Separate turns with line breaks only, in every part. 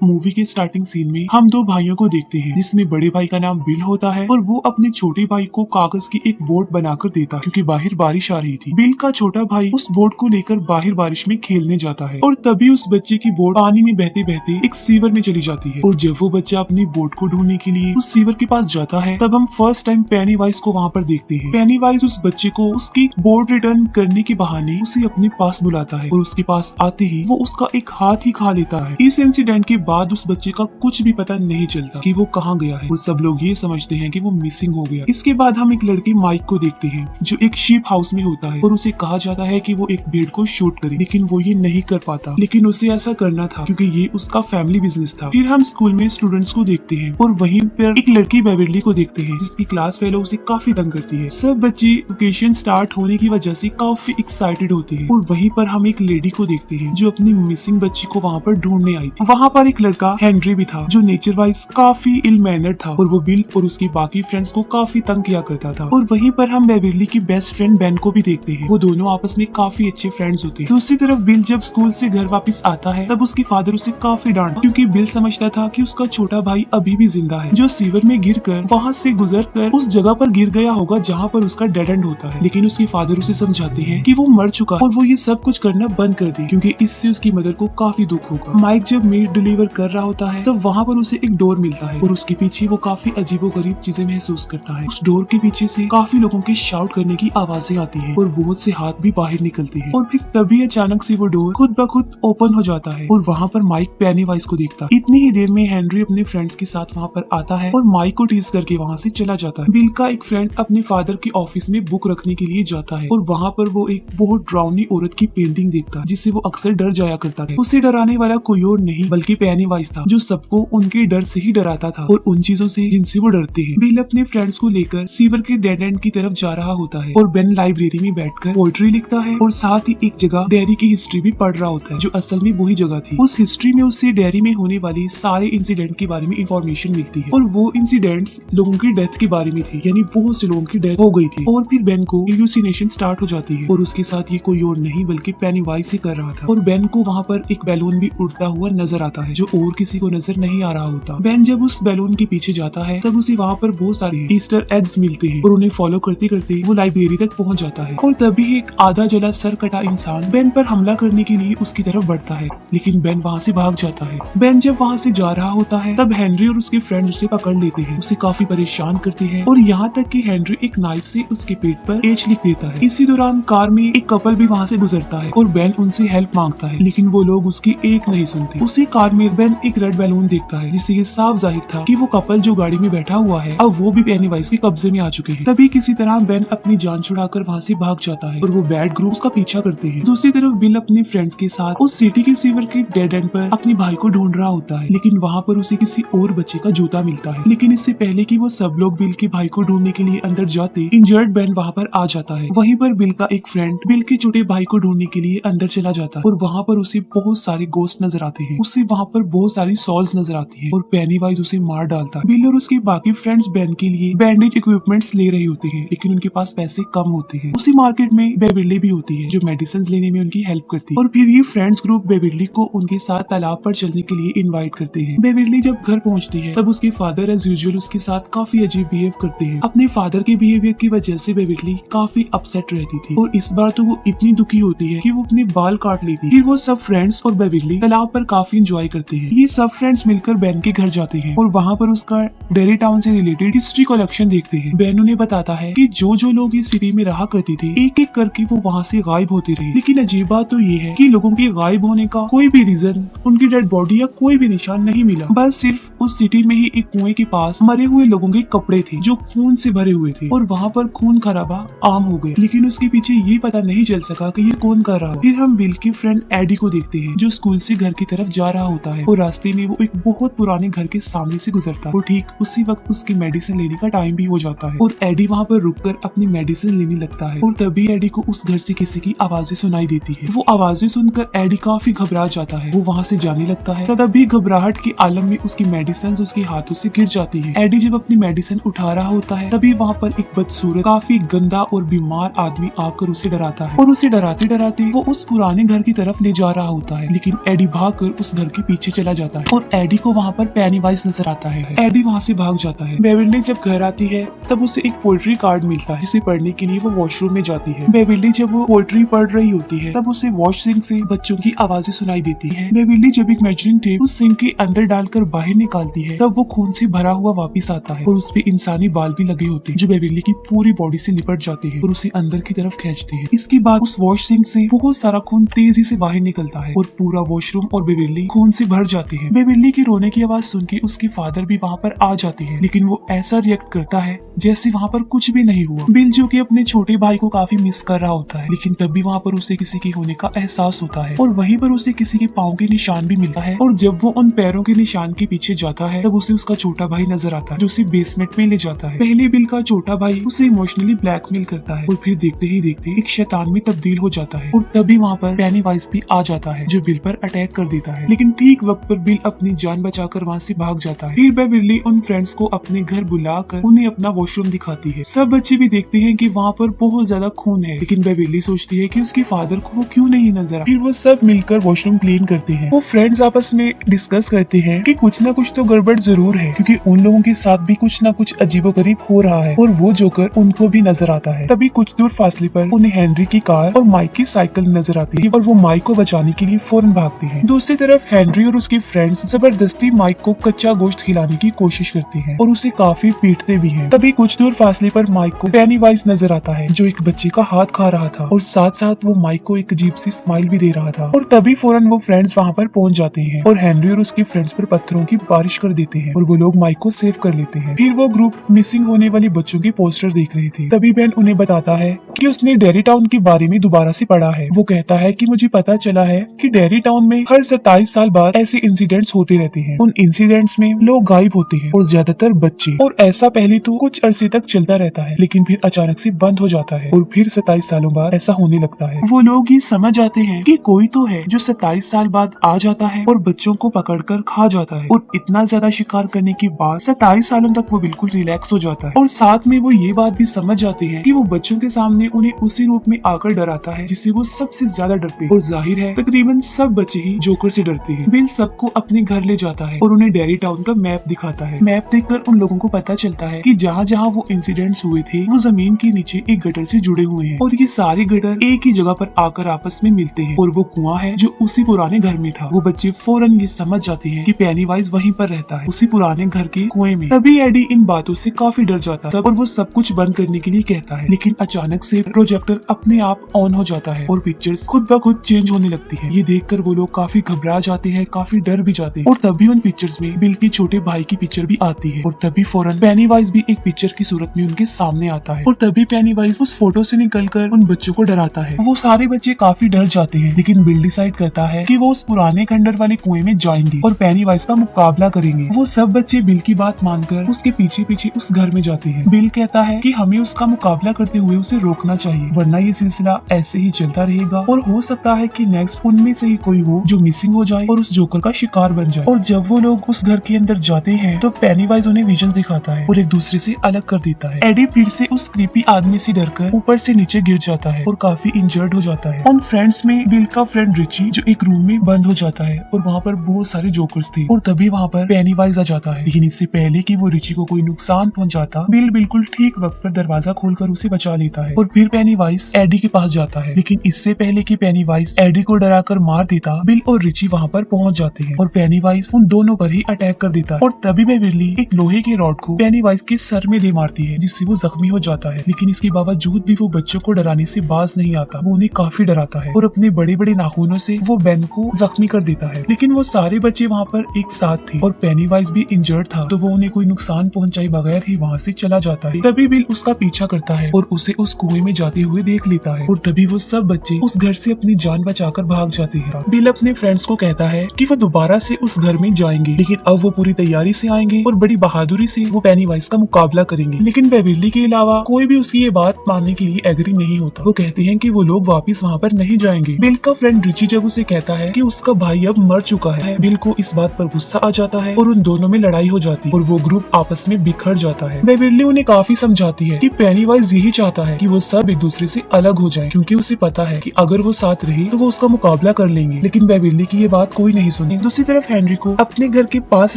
Movie के starting scene में हम दो भाइयों को देखते हैं जिसमें बड़े भाई का नाम बिल होता है और वो अपने छोटे भाई को कागज की एक बोट बनाकर देता है क्योंकि बाहर बारिश आ रही थी। बिल का छोटा भाई उस बोट को लेकर बाहर बारिश में खेलने जाता है और तभी उस बच्चे की बोट पानी में बहते बहते एक सीवर में चली जाती है और जब वो बच्चा अपनी बोट को ढूंढने के लिए उस सीवर के पास जाता है तब हम फर्स्ट टाइम पेनीवाइज को वहाँ पर देखते हैं। पेनीवाइज उस बच्चे को उसकी बोट रिटर्न करने के बहाने उसे अपने पास बुलाता है और उसके पास आते ही वो उसका एक हाथ ही खा लेता है। इस इंसिडेंट के बाद उस बच्चे का कुछ भी पता नहीं चलता कि वो कहाँ गया है और सब लोग ये समझते हैं कि वो मिसिंग हो गया। इसके बाद हम एक लड़के माइक को देखते हैं जो एक शीप हाउस में होता है और उसे कहा जाता है कि वो एक भेड़ को शूट करे, लेकिन वो ये नहीं कर पाता, लेकिन उसे ऐसा करना था क्योंकि ये उसका फैमिली बिजनेस था। फिर हम स्कूल में स्टूडेंट्स को देखते हैं और वहीं पर एक लड़की बेवर्ली को देखते हैं जिसकी क्लास फेलो उसे काफी तंग करती है। सब बच्चे वेकेशन स्टार्ट होने की वजह से काफी एक्साइटेड होते हैं और वहीं पर हम एक लेडी को देखते हैं जो अपनी मिसिंग बच्ची को वहाँ पर ढूंढने आई थी। वहाँ पर एक लड़का हेनरी भी था जो नेचर वाइज काफी इल मैनर्ड था और वो बिल और उसके बाकी फ्रेंड्स को काफी तंग किया करता था। और वहीं पर हम बेवर्ली की बेस्ट फ्रेंड बेन को भी देखते हैं, वो दोनों आपस में काफी अच्छे फ्रेंड्स होते हैं। दूसरी तरफ बिल जब स्कूल से घर वापस आता है तब उसके फादर उसे काफी डांटा क्योंकि बिल समझता था कि उसका छोटा भाई अभी भी जिंदा है जो सीवर में गिरकर वहाँ से गुजरकर उस जगह पर गिर गया होगा जहाँ पर उसका डेड एंड होता है। लेकिन उसके फादर उसे समझाते हैं कि वो मर चुका और वो ये सब कुछ करना बंद कर दे क्योंकि इससे उसकी मदर को काफी दुख होगा। माइक जब मीट डिलीवर कर रहा होता है तब वहाँ पर उसे एक डोर मिलता है और उसके पीछे वो काफी अजीबोगरीब चीजें महसूस करता है। उस डोर के पीछे से काफी लोगों के शाउट करने की आवाजें आती है और बहुत से हाथ भी बाहर निकलते हैं और फिर तभी अचानक से वो डोर खुद ब खुद ओपन हो जाता है और वहाँ पर माइक पेनीवाइज को देखता है। इतनी ही देर में हेनरी अपने फ्रेंड्स के साथ वहाँ पर आता है और माइक को टीज करके वहाँ से चला जाता है। बिल का एक फ्रेंड अपने फादर के ऑफिस में बुक रखने के लिए जाता है और वहाँ पर वो एक बहुत डरावनी औरत की पेंटिंग देखता है जिससे वो अक्सर डर जाया करता है। उसे डराने वाला कोई और नहीं बल्कि पेनीवाइज था जो सबको उनके डर से ही डराता था और उन चीजों से जिनसे वो डरते हैं। बिल अपने फ्रेंड्स को लेकर सीवर के डेड एंड की तरफ जा रहा होता है और बेन लाइब्रेरी में बैठकर पोएट्री लिखता है और साथ ही एक जगह डेयरी की हिस्ट्री भी पढ़ रहा होता है जो असल में वही जगह थी। उस हिस्ट्री में उसे डेयरी में होने वाले सारे इंसिडेंट के बारे में इंफॉर्मेशन मिलती है और वो इंसिडेंट्स लोगों की डेथ के बारे में थी, यानी बहुत से लोगों की डेथ हो गई थी। और फिर बेन को हेलुसिनेशन स्टार्ट हो जाती है और उसके साथ ये कोई और नहीं बल्कि पेनीवाइज ही कर रहा था और बेन को वहाँ पर एक बैलून भी उड़ता हुआ नजर आता है जो और किसी को नजर नहीं आ रहा होता। बेन जब उस बैलून के पीछे जाता है तब उसे वहाँ पर बहुत सारे ईस्टर एग्स मिलते हैं और उन्हें फॉलो करते करते वो लाइब्रेरी तक पहुँच जाता है और तभी एक आधा जला सर कटा इंसान बेन पर हमला करने के लिए उसकी तरफ बढ़ता है, लेकिन बेन वहाँ से भाग जाता है। बेन जब वहाँ से जा रहा होता है तब हेनरी और उसके फ्रेंड उसे पकड़ लेते हैं, उसे काफी परेशान करते हैं और यहाँ तक कि हेनरी एक नाइफ से उसके पेट पर एच लिख देता है। इसी दौरान कार में एक कपल भी वहाँ से गुजरता है और बेन उनसे हेल्प मांगता है, लेकिन वो लोग उसकी एक नहीं सुनते। उसी कार में बेन एक रेड बैलून देखता है जिससे ये साफ जाहिर था कि वो कपल जो गाड़ी में बैठा हुआ है अब वो भी पेनीवाइज के कब्जे में आ चुके हैं। तभी किसी तरह बेन अपनी जान छुड़ाकर वहाँ से भाग जाता है और वो बैड ग्रुप उसका पीछा करते हैं। दूसरी तरफ बिल अपने फ्रेंड्स के साथ उस सिटी के सीवर के डेड एंड पर अपने भाई को ढूंढ रहा होता है, लेकिन वहाँ पर उसे किसी और बच्चे का जूता मिलता है। लेकिन इससे पहले कि वो सब लोग बिल के भाई को ढूंढने के लिए अंदर जाते इंजर्ड बेन वहाँ पर आ जाता है। वहीं पर बिल का एक फ्रेंड बिल के छोटे भाई को ढूंढने के लिए अंदर चला जाता है और वहाँ पर उसे बहुत सारे गोस्ट नजर आते हैं। उसे वहाँ पर बहुत सारी सॉल्स नजर आती है और पेनीवाइज उसे मार डालता है। बिल और उसके बाकी फ्रेंड्स बेन के लिए बैंडेज इक्विपमेंट्स ले रहे होते हैं, लेकिन उनके पास पैसे कम होते हैं। उसी मार्केट में बेवर्ली भी होती है जो मेडिसिन लेने में उनकी हेल्प करती है और फिर ये फ्रेंड्स ग्रुप बेवर्ली को उनके साथ तालाब पर चलने के लिए इनवाइट करते हैं। बेवर्ली जब घर पहुंचती है तब उसके फादर एज यूजुअल उसके साथ काफी अजीब बिहेव करते हैं। अपने फादर के बिहेवियर की वजह से बेवर्ली काफी अपसेट रहती थी और इस बार तो वो इतनी दुखी होती है कि वो अपने बाल काट लेती है। फिर वो सब फ्रेंड्स और बेवर्ली तालाब पर काफी एंजॉय करते हैं। ये सब फ्रेंड्स मिलकर बेन के घर जाते हैं और वहाँ पर उसका डेरी टाउन से रिलेटेड हिस्ट्री कलेक्शन देखते हैं। बेन उन्हें बताता है कि जो लोग इस सिटी में रहा करते थे एक एक करके वो वहाँ से गायब होते रहे, लेकिन अजीब बात तो ये है कि लोगों के गायब होने का कोई भी रीजन, उनकी डेड बॉडी या कोई भी निशान नहीं मिला। बस सिर्फ उस सिटी में ही एक कुएं के पास मरे हुए लोगों के कपड़े थे जो खून से भरे हुए थे और वहाँ पर खून खराबा आम हो गया, लेकिन उसके पीछे ये पता नहीं चल सका कि ये कौन कर रहा हो। फिर हम बिल के फ्रेंड एडी को देखते हैं जो स्कूल से घर की तरफ जा रहा होता है और रास्ते में वो एक बहुत पुराने घर के सामने से गुजरता है और ठीक उसी वक्त उसकी मेडिसिन लेने का टाइम भी हो जाता है और एडी वहाँ पर रुककर अपनी मेडिसिन लेने लगता है और तभी एडी को उस घर से किसी की आवाजें सुनाई देती है। वो आवाजें सुनकर एडी काफी घबरा जाता है, वो वहाँ से जाने लगता है। तभी घबराहट के आलम में उसकी मेडिसिन उसके हाथों से गिर जाती है। एडी जब अपनी मेडिसिन उठा रहा होता है तभी वहाँ पर एक बदसूरत काफी गंदा और बीमार आदमी आकर उसे डराता है और उसे डराते डराते वो उस पुराने घर की तरफ ले जा रहा होता है, लेकिन एडी भागकर उस घर के पीछे पीछे चला जाता है और एडी को वहाँ पर पेनीवाइज नजर आता है। एडी वहाँ से भाग जाता है। बेविल्ली जब घर आती है तब उसे एक पोएट्री कार्ड मिलता है जिसे पढ़ने के लिए वो वॉशरूम में जाती है। बेविल्ली जब वो पोएट्री पढ़ रही होती है तब उसे वॉश सिंक से बच्चों की आवाजें सुनाई देती है। बेविल्ली जब एक मेजरिंग टेप उस सिंक के अंदर डालकर बाहर निकालती है तब वो खून से भरा हुआ वापिस आता है और उस पे इंसानी बाल भी लगे होते हैं जो बेविल्ली की पूरी बॉडी से लिपट जाते हैं और उसे अंदर की तरफ खींचते हैं। इसके बाद उस वॉश सिंक से बहुत सारा खून तेजी से बाहर निकलता है और पूरा वॉशरूम और बेविल्ली खून से भर जाते हैं। बेविल्ली की रोने की आवाज सुन के उसके फादर भी वहाँ पर आ जाते हैं, लेकिन वो ऐसा रिएक्ट करता है जैसे वहाँ पर कुछ भी नहीं हुआ। बिल जो कि अपने छोटे भाई को काफी मिस कर रहा होता है, लेकिन तब भी वहाँ पर उसे किसी के होने का एहसास होता है और वहीं पर उसे किसी के पाँव के निशान भी मिलता है और जब वो उन पैरों के निशान के पीछे जाता है तब उसे उसका छोटा भाई नजर आता है जो उसे बेसमेंट में ले जाता है। पहले बिल का छोटा भाई उसे इमोशनली ब्लैकमेल करता है और फिर देखते ही देखते एक शैतान में तब्दील हो जाता है और तभी वहाँ पर पेनीवाइज भी आ जाता है जो बिल पर अटैक कर देता है, लेकिन ठीक वक्त पर बिल अपनी जान बचाकर वहाँ से भाग जाता है। फिर बेविल्ली उन फ्रेंड्स को अपने घर बुलाकर उन्हें अपना वॉशरूम दिखाती है। सब बच्चे भी देखते हैं कि वहाँ पर बहुत ज्यादा खून है, लेकिन बेविल्ली सोचती है कि उसके फादर को वो क्यों नहीं नजर। फिर वो सब मिलकर वॉशरूम क्लीन करते हैं। वो फ्रेंड्स आपस में डिस्कस करते हैं कि कुछ न कुछ तो गड़बड़ जरूर है क्योंकि उन लोगों के साथ भी कुछ न कुछ अजीबोगरीब हो रहा है और वो जोकर उनको भी नजर आता है। तभी कुछ दूर फासले पर उन्हें हेनरी की कार और माइक की साइकिल नजर आती है और वो माइक को बचाने के लिए फौरन भागते हैं। दूसरी तरफ हेनरी और उसके फ्रेंड्स जबरदस्ती माइक को कच्चा गोश्त खिलाने की कोशिश करते हैं और उसे काफी पीटते भी हैं। तभी कुछ दूर फासले पर माइक को पेनीवाइज नजर आता है जो एक बच्चे का हाथ खा रहा था और साथ साथ वो माइक को एक अजीब सी स्माइल भी दे रहा था और तभी फौरन वो फ्रेंड्स वहाँ पर पहुँच जाते हैं और हेनरी और उसके फ्रेंड्स पर पत्थरों की बारिश कर देते हैं और वो लोग माइक को सेव कर लेते हैं। फिर वो ग्रुप मिसिंग होने वाले बच्चों के पोस्टर देख रहे थे। तभी बेन उन्हें बताता है कि उसने डेरी टाउन के बारे में दोबारा से पढ़ा है। वो कहता है कि मुझे पता चला है कि डेरी टाउन में हर 27 साल बाद ऐसे इंसिडेंट्स होते रहते हैं। उन इंसिडेंट्स में लोग गायब होते हैं और ज्यादातर बच्चे, और ऐसा पहले तो कुछ अरसे तक चलता रहता है लेकिन फिर अचानक से बंद हो जाता है और फिर 27 सालों बाद ऐसा होने लगता है। वो लोग ये समझ आते हैं कि कोई तो है जो 27 साल बाद आ जाता है और बच्चों को पकड़कर खा जाता है और इतना ज्यादा शिकार करने के बाद 27 सालों तक वो बिल्कुल रिलैक्स हो जाता है और साथ में वो ये बात भी समझ जाते हैं कि वो बच्चों के सामने उन्हें उसी रूप में आकर डराता है जिससे वो सबसे ज्यादा डरते हैं और जाहिर है तकरीबन सब बच्चे ही जोकर से डरते हैं। बिल सबको अपने घर ले जाता है और उन्हें डेरी टाउन का मैप दिखाता है। मैप देखकर उन लोगों को पता चलता है कि जहाँ जहाँ वो इंसिडेंट्स हुए थे वो जमीन के नीचे एक गटर से जुड़े हुए हैं और ये सारे गटर एक ही जगह पर आकर आपस में मिलते हैं और वो कुआं है जो उसी पुराने घर में था। वो बच्चे फौरन ये समझ जाते हैं कि पेनीवाइज वहीं पर रहता है उसी पुराने घर के कुएं में। तभी एडी इन बातों से काफी डर जाता है और वो सब कुछ बंद करने के लिए कहता है, लेकिन अचानक से प्रोजेक्टर अपने आप ऑन हो जाता है और पिक्चर्स खुद ब खुद चेंज होने लगती है। ये देखकर वो लोग काफी घबरा जाते हैं, काफी डर भी जाते हैं और तभी उन पिक्चर्स में बिल के छोटे भाई की पिक्चर भी आती है और तभी फौरन पेनीवाइज भी एक पिक्चर की सूरत में उनके सामने आता है और तभी पेनीवाइज उस फोटो से निकलकर उन बच्चों को डराता है। वो सारे बच्चे काफी डर जाते हैं, लेकिन बिल डिसाइड करता है कि वो उस पुराने खंडर वाले कुएं में जाएंगे और पेनीवाइज का मुकाबला करेंगे। वो सब बच्चे बिल की बात मानकर उसके पीछे पीछे उस घर में जाते हैं। बिल कहता है कि हमें उसका मुकाबला करते हुए उसे रोकना चाहिए, वरना ये सिलसिला ऐसे ही चलता रहेगा और हो सकता है कि नेक्स्ट उनमें से ही कोई हो जो मिसिंग हो जाए और उस जोकर का शिकार बन जाए। और जब वो लोग उस घर के अंदर जाते हैं तो पेनीवाइज उन्हें विजन दिखाता है और एक दूसरे से अलग कर देता है। एडी फिर से उस क्रीपी आदमी से डरकर ऊपर से नीचे गिर जाता है और काफी इंजर्ड हो जाता है। उन फ्रेंड्स में बिल का फ्रेंड रिची जो एक रूम में बंद हो जाता है और वहाँ पर बहुत सारे जोकर्स थे और तभी वहाँ पर पेनीवाइज आ जाता है, लेकिन इससे पहले कि वो रिची को कोई नुकसान पहुंचाता बिल बिल्कुल ठीक वक्त पर दरवाजा खोलकर उसे बचा लेता है और फिर पेनीवाइज एडी के पास जाता है। लेकिन इससे पहले कि पेनीवाइज एडी को डराकर मार देता, बिल और रिची वहाँ पर पहुंच जाते हैं और पेनीवाइज उन दोनों पर ही अटैक कर देता है और तभी बेविल्ली एक लोहे के रॉड को पेनीवाइज के सर में दे मारती है जिससे वो जख्मी हो जाता है। लेकिन इसके बावजूद भी वो बच्चों को डराने से बाज नहीं आता। वो उन्हें काफी डराता है और अपने बड़े बड़े नाखूनों से वो बेन को जख्मी कर देता है। लेकिन वो सारे बच्चे वहाँ पर एक साथ थे और पेनीवाइज भी इंजर्ड था, तो वो उन्हें कोई नुकसान पहुंचाए बगैर ही वहाँ से चला जाता है। तभी बिल उसका पीछा करता है और उसे उस कुएं में जाते हुए देख लेता है और तभी वो सब बच्चे उस घर से अपनी जान बचाकर भाग जाते हैं। बिल अपने फ्रेंड्स को कहता है कि वो दोबारा से उस घर में जाएंगे, लेकिन अब वो पूरी तैयारी से आएंगे और बड़ी बहादुरी से वो पेनीवाइज का मुकाबला करेंगे। लेकिन बेविल्ली के अलावा कोई भी उसकी ये बात मानने के लिए एग्री नहीं होता। वो कहते हैं कि वो लोग वापस वहाँ पर नहीं जाएंगे। बिल का फ्रेंड रिची जब उसे कहता है कि उसका भाई अब मर चुका है, बिल को इस बात पर गुस्सा आ जाता है और उन दोनों में लड़ाई हो जाती है और वो ग्रुप आपस में बिखर जाता है। बेविल्ली उन्हें काफी समझाती है कि पेनीवाइज यही चाहता है कि वो सब एक दूसरे से अलग हो जाएं, क्योंकि उसे पता है कि अगर वो साथ रहे तो वो उसका मुकाबला कर लेंगे। लेकिन बेविल्ली की ये बात कोई नहीं सुनी। दूसरी तरफ हेनरी को अपने घर के पास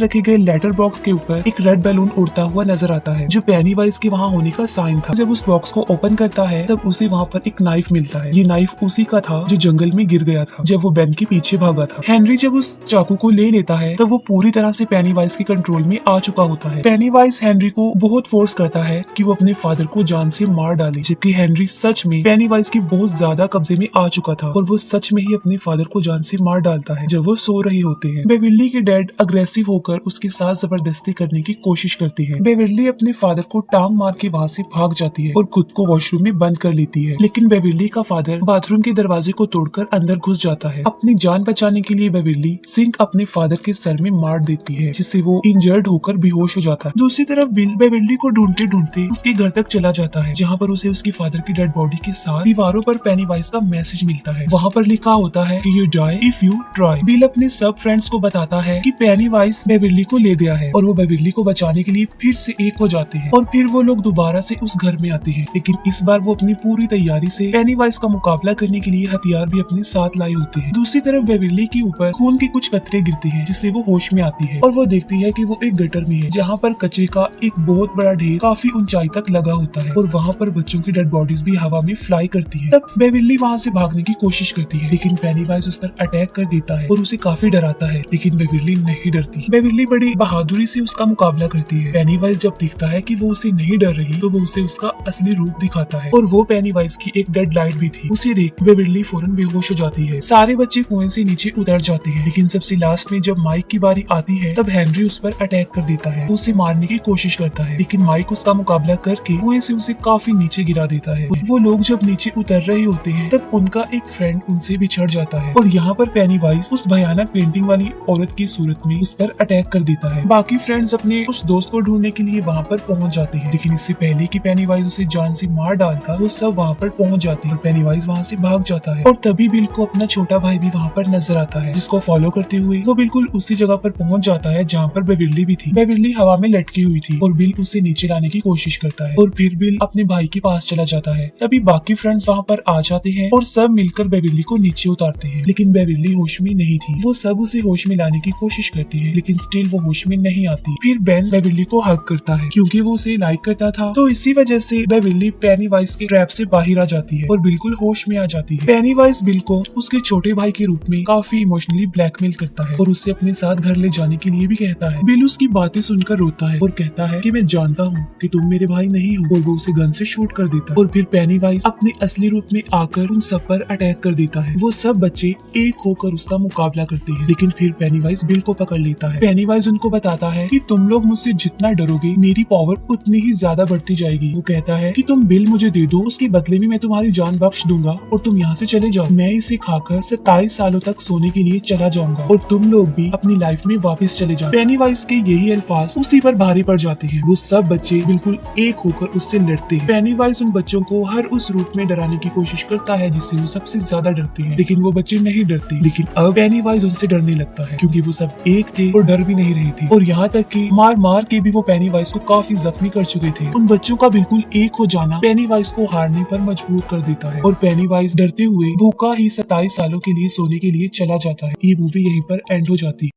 रखे गए लेटर बॉक्स के ऊपर एक रेड बैलून उड़ता हुआ नजर आता है, जो पेनीवाइज के वहाँ होने का साइन था। जब उस बॉक्स को ओपन करता है तब उसे वहाँ पर एक नाइफ मिलता है। ये नाइफ उसी का था जो जंगल में गिर गया था जब वो बेन के पीछे भागा था। हेनरी जब उस चाकू को ले लेता है तब वो पूरी तरह से पेनीवाइज के कंट्रोल में आ चुका होता है। पेनीवाइज हेनरी को बहुत फोर्स करता है कि वो अपने फादर को जान से मार डाले, जबकि हेनरी सच में पेनीवाइज के बहुत ज्यादा कब्जे में आ चुका था और वो सच में ही अपने फादर को जान से मार डालता है जब वो सो रहे होते हैं। बेविल्ली के डैड अग्रेसिव होकर उसके साथ जबरदस्ती करने की कोशिश करती है। बेविल्ली अपने फादर को टांग मार के वहाँ से भाग जाती है और खुद को वॉशरूम में बंद कर लेती है, लेकिन बेविल्ली का फादर बाथरूम के दरवाजे को तोड़कर अंदर घुस जाता है। अपनी जान बचाने के लिए बेविल्ली सिंक अपने फादर के सर में मार देती है, जिससे वो इंजर्ड होकर बेहोश हो जाता है। दूसरी तरफ बिल बेविल्ली को ढूंढते ढूंढते उसके घर तक चला जाता है, जहाँ पर उसे उसके फादर की डेड बॉडी के साथ दीवारों पर पेनीवाइज का मैसेज मिलता है। वहाँ पर लिखा होता है कि you die if you try. Bill अपने सब फ्रेंड्स को बताता है कि पेनीवाइज बेविल्ली को ले गया है और वो बेविल्ली को बचाने के लिए फिर से एक हो जाते हैं और फिर वो लोग दोबारा से उस घर में आते हैं, लेकिन इस बार वो अपनी पूरी तैयारी से पेनीवाइज का मुकाबला करने के लिए हथियार भी अपने साथ लाए होते हैं। दूसरी तरफ बेविल्ली के ऊपर खून के कुछ कतरे गिरते हैं, जिससे वो होश में आती है और वो देखती है कि वो एक गटर में है, जहाँ पर कचरे का एक बहुत बड़ा ढेर काफी ऊंचाई तक लगा होता है और वहाँ पर बच्चों की डेड बॉडीज भी हवा में फ्लाई करती है। तब बेविल्ली वहाँ से भागने की कोशिश करती है, लेकिन पेनीवाइज उस पर अटैक कर देता है और उसे काफी डराता है, लेकिन बेविल्ली नहीं डरती। बेविल्ली बड़ी बहादुरी से उसका मुकाबला करती है। पेनीवाइज जब दिखता है कि वो उसे नहीं डर रही तो वो उसे उसका असली रूप दिखाता है और वो पेनीवाइज की एक डेड लाइट भी थी। उसे देख बेविल्ली फौरन बेहोश हो जाती है। सारे बच्चे कुएं से नीचे उतर जाते हैं, लेकिन सबसे लास्ट में जब माइक की बारी आती है तब हेनरी उस पर अटैक कर देता है। उसे मारने की कोशिश करता है, लेकिन माइक उसका मुकाबला करके कुएं से उसे काफी नीचे गिरा देता है। वो लोग जब नीचे उतर रहे होते हैं तब उनका एक फ्रेंड उनसे बिछड़ जाता है और यहाँ पर पेनीवाइज उस भयानक पेंटिंग वाली औरत की सूरत में उस पर अटैक कर देता है। बाकी फ्रेंड्स अपने उस दोस्त को ढूंढने के लिए वहाँ पर पहुँच जाते हैं, लेकिन इससे पहले कि पेनीवाइज उसे जान से मार डालता वो सब वहाँ पर पहुँच जाते हैं और पेनीवाइज वहाँ से भाग जाता है और तभी बिल को अपना छोटा भाई भी वहाँ पर नजर आता है, जिसको फॉलो करते हुए वो बिल्कुल उसी जगह पर पहुँच जाता है जहाँ पर बेविल्ली भी थी। बेविल्ली हवा में लटकी हुई थी और बिल उसे नीचे लाने की कोशिश करता है और फिर बिल अपने भाई के पास चला जाता है। तभी बाकी फ्रेंड्स वहाँ पर आ जाते हैं और सब मिलकर बेविल्ली को नीचे उतारते हैं, लेकिन बेविल्ली होश में नहीं थी। वो सब उसे होश में लाने की कोशिश करते हैं, लेकिन स्टिल वो होश में नहीं आती। फिर बेन बेविल्ली को हग करता है क्योंकि वो उसे लाइक करता था, तो इसी वजह से बेविल्ली पेनीवाइज के ट्रैप से बाहर आ जाती है और बिल्कुल होश में आ जाती है। पेनीवाइज बिल को उसके छोटे भाई के रूप में काफी इमोशनली ब्लैकमेल करता है और उसे अपने साथ घर ले जाने के लिए भी कहता है। बिल उसकी बातें सुनकर रोता है और कहता है कि मैं जानता हूँ कि तुम मेरे भाई नहीं हो, और वो उसे गन से शूट कर देता है और फिर पेनीवाइज अपने असली रूप में आकर उन सब पर अटैक कर देता है। वो सब बच्चे एक होकर उसका मुकाबला करते हैं, लेकिन फिर पेनीवाइज बिल को पकड़ लेता है। पेनीवाइज उनको बताता है कि तुम लोग मुझसे जितना डरोगे मेरी पावर उतनी ही ज्यादा बढ़ती जाएगी। वो कहता है कि तुम बिल मुझे दे दो, उसके बदले में मैं तुम्हारी जान बख्श दूंगा और तुम यहाँ से चले जाओ। मैं इसे खाकर 27 सालों तक सोने के लिए चला जाऊंगा और तुम लोग भी अपनी लाइफ में वापस चले जाओ। पेनीवाइज के यही अल्फाज उसी पर भारी पड़ जाते हैं। वो सब बच्चे बिल्कुल एक होकर उससे लड़ते हैं। पेनीवाइज उन बच्चों को हर उस रूप में डराने की कोशिश करता है जिससे वो सबसे ज्यादा डरते हैं, लेकिन वो बच्चे नहीं डरते। लेकिन अब पेनीवाइज उनसे डरने लगता है क्योंकि वो सब एक थे और डर भी नहीं रहे थे, और यहाँ तक कि मार मार के भी वो पेनीवाइज को काफी जख्मी कर चुके थे। उन बच्चों का बिल्कुल एक हो जाना पेनीवाइज को हारने पर मजबूर कर देता है और पेनीवाइज डरते हुए भूखा ही 27 सालों के लिए सोने के लिए चला जाता है। ये मूवी यहीं पर एंड हो जाती है।